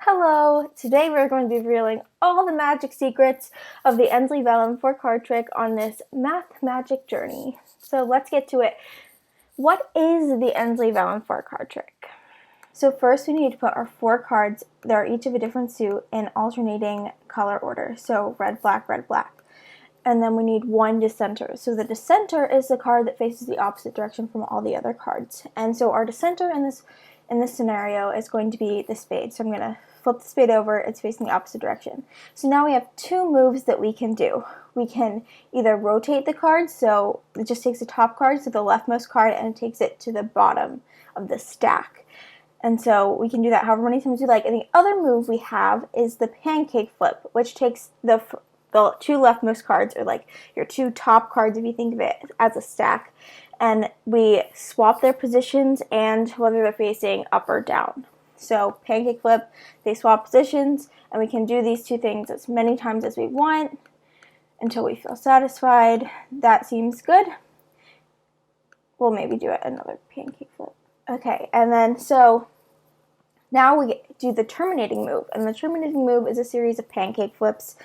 Hello! Today we're going to be revealing all the magic secrets of the Ensley Vallin 4-card trick on this math magic journey. So let's get to it. What is the Ensley Vallin 4-card trick? So first we need to put our 4 cards, that are each of a different suit, in alternating color order. So red, black, red, black. And then we need 1 dissenter. So the dissenter is the card that faces the opposite direction from all the other cards. And so our dissenter in this scenario is going to be the spade. So I'm going to flip the spade over, it's facing the opposite direction. So now we have 2 moves that we can do. We can either rotate the card, so it just takes the top card, so the leftmost card, and it takes it to the bottom of the stack. And so we can do that however many times we like. And the other move we have is the pancake flip, which takes the 2 leftmost cards, or like your 2 top cards if you think of it as a stack, and we swap their positions and whether they're facing up or down. So pancake flip, they swap positions, and we can do these 2 things as many times as we want until we feel satisfied. That seems good. We'll maybe do another pancake flip. Okay, and then so now we do the terminating move, and the terminating move is a series of pancake flips.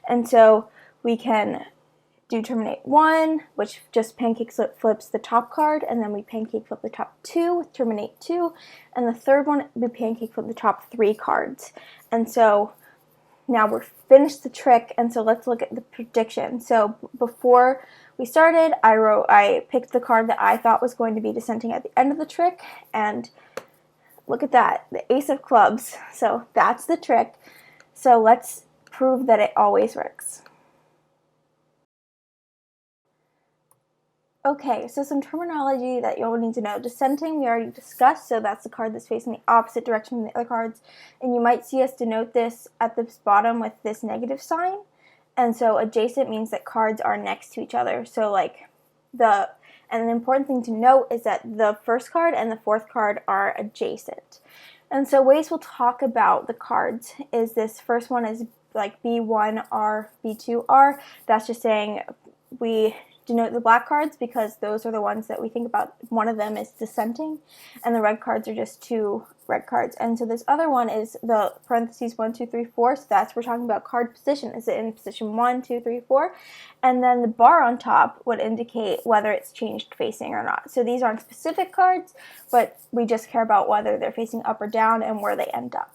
And so we can do terminate 1, which just pancake flips the top card, and then we pancake flip the top 2 with terminate 2, and the third one we pancake flip the top 3 cards. And so now we're finished the trick, and so let's look at the prediction. So before we started, I picked the card that I thought was going to be dissenting at the end of the trick, and look at that, the Ace of Clubs. So that's the trick. So let's prove that it always works. Okay, so some terminology that you'll need to know. Dissenting, we already discussed, so that's the card that's facing the opposite direction from the other cards. And you might see us denote this at the bottom with this negative sign. And so adjacent means that cards are next to each other. So like and an important thing to note is that the first card and the 4th card are adjacent. And so ways we'll talk about the cards is this first one is like B1R, B2R. That's just saying we denote the black cards because those are the ones that we think about. One of them is dissenting, and the red cards are just 2 red cards. And so this other one is the parentheses 1, 2, 3, 4. So that's, we're talking about card position. Is it in position 1, 2, 3, 4? And then the bar on top would indicate whether it's changed facing or not. So these aren't specific cards, but we just care about whether they're facing up or down and where they end up.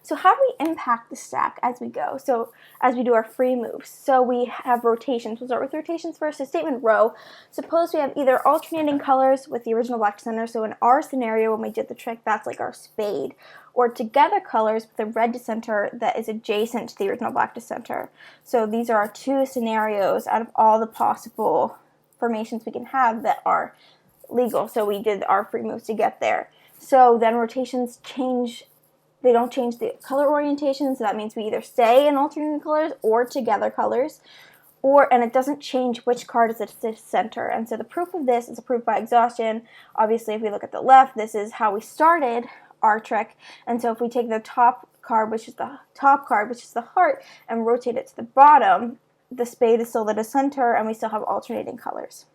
So how do we impact the stack as we go? So as we do our free moves. So we have rotations. We'll start with rotations first. So statement row. Suppose we have either alternating colors with the original black dissenter. So in our scenario, when we did the trick, that's like our spade. Or together colors with a red dissenter that is adjacent to the original black dissenter. So these are our 2 scenarios out of all the possible formations we can have that are legal. So we did our free moves to get there. So then rotations change. They don't change the color orientation, so that means we either stay in alternating colors or together colors, and it doesn't change which card is at the center. And so the proof of this is a proof by exhaustion. Obviously, if we look at the left, this is how we started our trick. And so if we take the top card, which is the top card, which is the heart, and rotate it to the bottom, the spade is still the dissenter, and we still have alternating colors.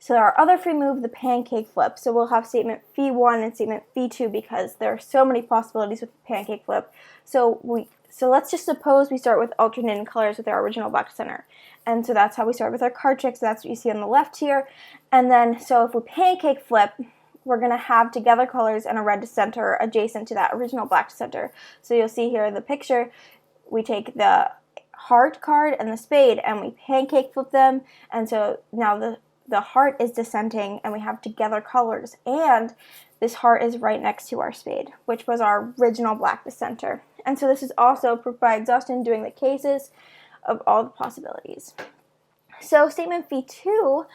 So our other free move, the pancake flip. So we'll have statement Phi1 and statement Phi2 because there are so many possibilities with the pancake flip. So let's just suppose we start with alternating colors with our original black dissenter. And so that's how we start with our card trick. So that's what you see on the left here. And then, so if we pancake flip, we're going to have together colors and a red dissenter adjacent to that original black dissenter. So you'll see here in the picture, we take the heart card and the spade and we pancake flip them. And so now the heart is dissenting and we have together colors, and this heart is right next to our spade, which was our original black dissenter. And so this is also proof by exhaustion, doing the cases of all the possibilities. So statement Phi2,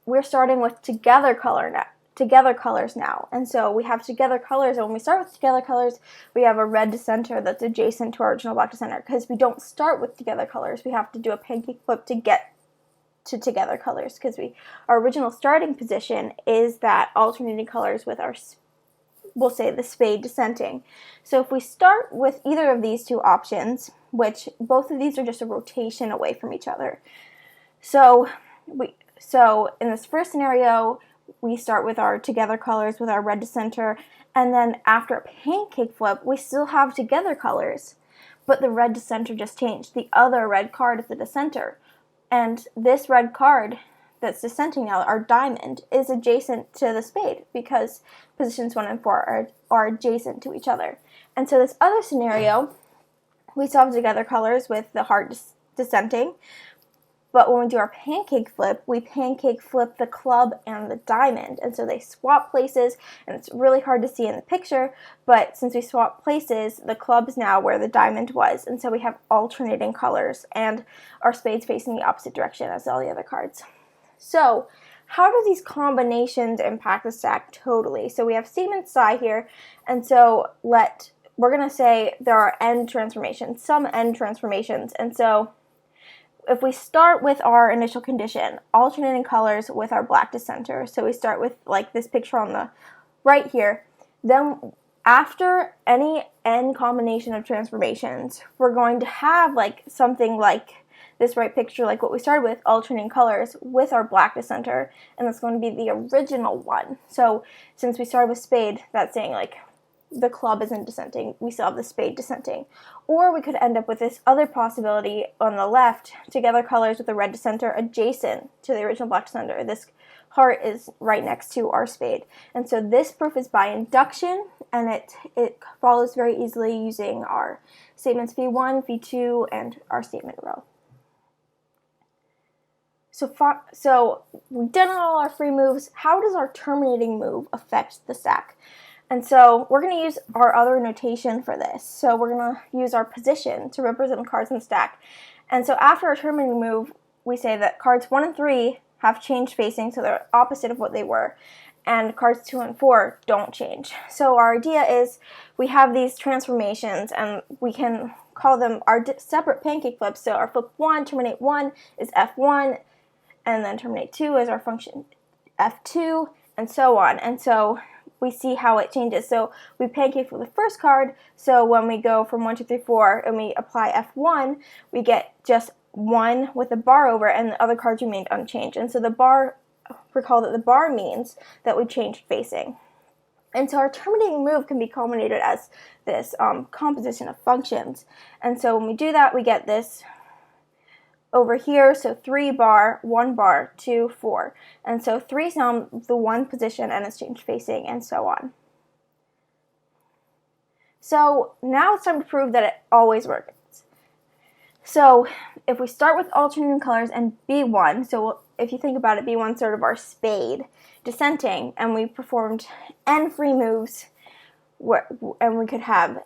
we're starting with together colors now. And so we have together colors, and when we start with together colors, we have a red dissenter that's adjacent to our original black dissenter. Because we don't start with together colors, we have to do a pancake flip to get to together colors, because our original starting position is that alternating colors with our, we'll say, the spade dissenting. So if we start with either of these 2 options, which both of these are just a rotation away from each other. So in this first scenario, we start with our together colors with our red dissenter, and then after a pancake flip, we still have together colors, but the red dissenter just changed. The other red card is the dissenter, and this red card that's dissenting now, our diamond, is adjacent to the spade because positions 1 and 4 are adjacent to each other. And so this other scenario, we still have together colors with the heart dissenting, but when we do our pancake flip, we pancake flip the club and the diamond, and so they swap places, and it's really hard to see in the picture, but since we swap places, the club is now where the diamond was, and so we have alternating colors, and our spade's facing the opposite direction as all the other cards. So, how do these combinations impact the stack totally? So we have statement psi here, and so we're going to say there are n transformations, some n transformations, and so if we start with our initial condition, alternating colors with our black dissenter, so we start with like this picture on the right here, then after any n combination of transformations, we're going to have like something like this right picture, like what we started with, alternating colors with our black dissenter, and that's going to be the original one. So since we started with spade, that's saying like the club isn't dissenting, we still have the spade dissenting. Or we could end up with this other possibility on the left, together colors with the red dissenter adjacent to the original black dissenter. This heart is right next to our spade. And so this proof is by induction, and it follows very easily using our statements V1, V2, and our statement row. So we've done all our free moves. How does our terminating move affect the stack? And so we're going to use our other notation for this. So we're going to use our position to represent the cards in the stack. And so after our terminating move, we say that cards 1 and 3 have changed facing, so they're opposite of what they were. And cards 2 and 4 don't change. So our idea is we have these transformations, and we can call them our separate pancake flips. So our flip 1, terminate 1 is F1, and then terminate 2 is our function F2, and so on. And so we see how it changes. So we pancake for the first card, so when we go from 1, 2, 3, 4, and we apply F1, we get just 1 with a bar over, and the other cards remained unchanged. And so the bar, recall that the bar means that we changed facing. And so our terminating move can be culminated as this composition of functions. And so when we do that, we get this over here, so 3 bar, 1 bar, 2, 4. And so 3 is now the 1 position and it's changed facing, and so on. So now it's time to prove that it always works. So if we start with alternating colors and B1, so if you think about it, B1 is sort of our spade, dissenting, and we performed n free moves, and we could have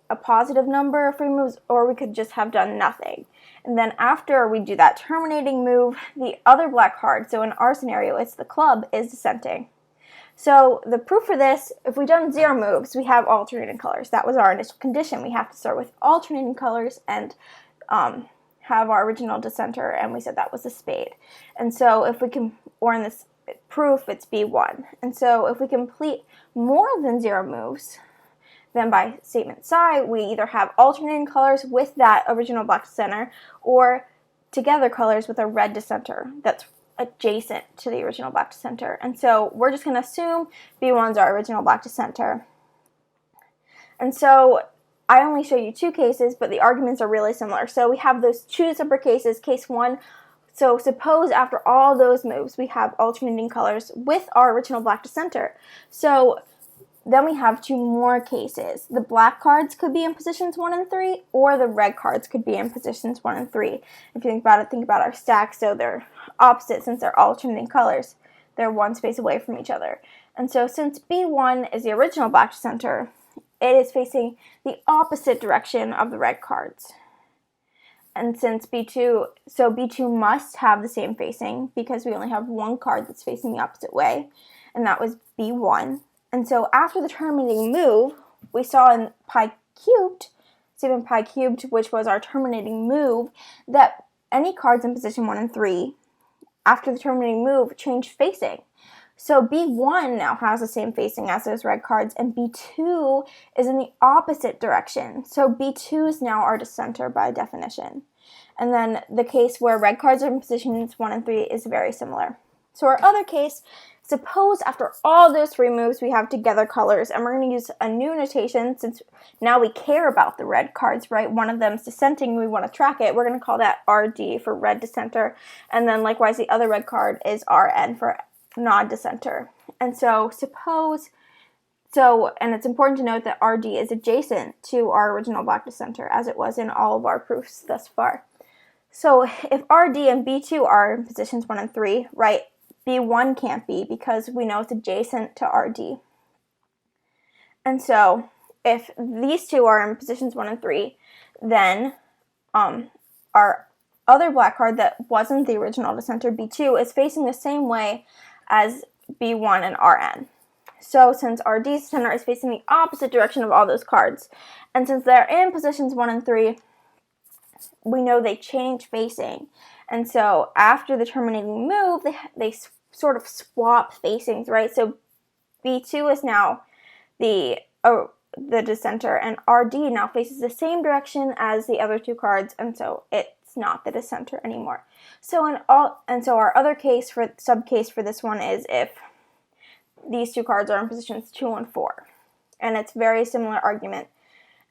a positive number of free moves, or we could just have done nothing. And then after we do that terminating move, the other black card, so in our scenario, it's the club, is dissenting. So the proof for this, if we've done 0 moves, we have alternating colors. That was our initial condition. We have to start with alternating colors and have our original dissenter, and we said that was a spade. And so if we can, or in this proof, it's B1. And so if we complete more than 0 moves, then by statement psi, we either have alternating colors with that original black dissenter, or together colors with a red dissenter that's adjacent to the original black dissenter. And so we're just going to assume B1's our original black dissenter. And so I only show you 2 cases, but the arguments are really similar. So we have those 2 separate cases. Case 1, so suppose after all those moves, we have alternating colors with our original black dissenter. So then we have 2 more cases. The black cards could be in positions 1 and 3, or the red cards could be in positions 1 and 3. If you think about our stack, so they're opposite since they're alternating colors. They're 1 space away from each other. And so since B1 is the original black dissenter, it is facing the opposite direction of the red cards. And since B2 must have the same facing because we only have 1 card that's facing the opposite way, and that was B1. And so after the terminating move, we saw in pi cubed, statement pi cubed, which was our terminating move, that any cards in position 1 and 3, after the terminating move, changed facing. So B1 now has the same facing as those red cards, and B2 is in the opposite direction. So B2 is now our dissenter by definition. And then the case where red cards are in positions 1 and 3 is very similar. So our other case, suppose after all those three moves we have together colors, and we're going to use a new notation since now we care about the red cards, right? One of them is dissenting, we want to track it. We're going to call that RD for red dissenter, and then likewise the other red card is RN for non-dissenter. And so and it's important to note that RD is adjacent to our original black dissenter, as it was in all of our proofs thus far. So if RD and B2 are in positions 1 and 3, right, B1 can't be because we know it's adjacent to RD. And so if these two are in positions 1 and 3, then our other black card that wasn't the original dissenter, B2, is facing the same way as B1 and RN. So since RD center is facing the opposite direction of all those cards, and since they're in positions 1 and 3, we know they change facing. And so after the terminating move, they sort of swap facings, right? So B2 is now the dissenter, and RD now faces the same direction as the other two cards, and so it's not the dissenter anymore. So our other case for subcase for this one is if these two cards are in positions 2 and 4, and it's very similar argument.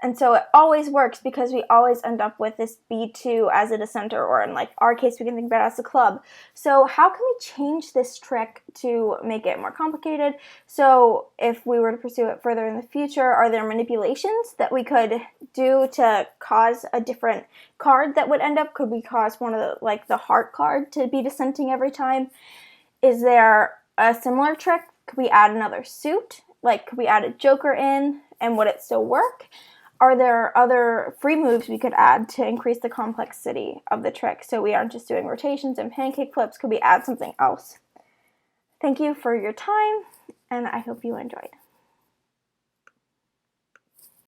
And so it always works because we always end up with this B2 as a dissenter, or in like our case, we can think about it as a club. So how can we change this trick to make it more complicated? So if we were to pursue it further in the future, are there manipulations that we could do to cause a different card that would end up? Could we cause one of the heart card to be dissenting every time? Is there a similar trick? Could we add another suit? Like, could we add a joker in, and would it still work? Are there other free moves we could add to increase the complexity of the trick so we aren't just doing rotations and pancake flips? Could we add something else? Thank you for your time, and I hope you enjoyed.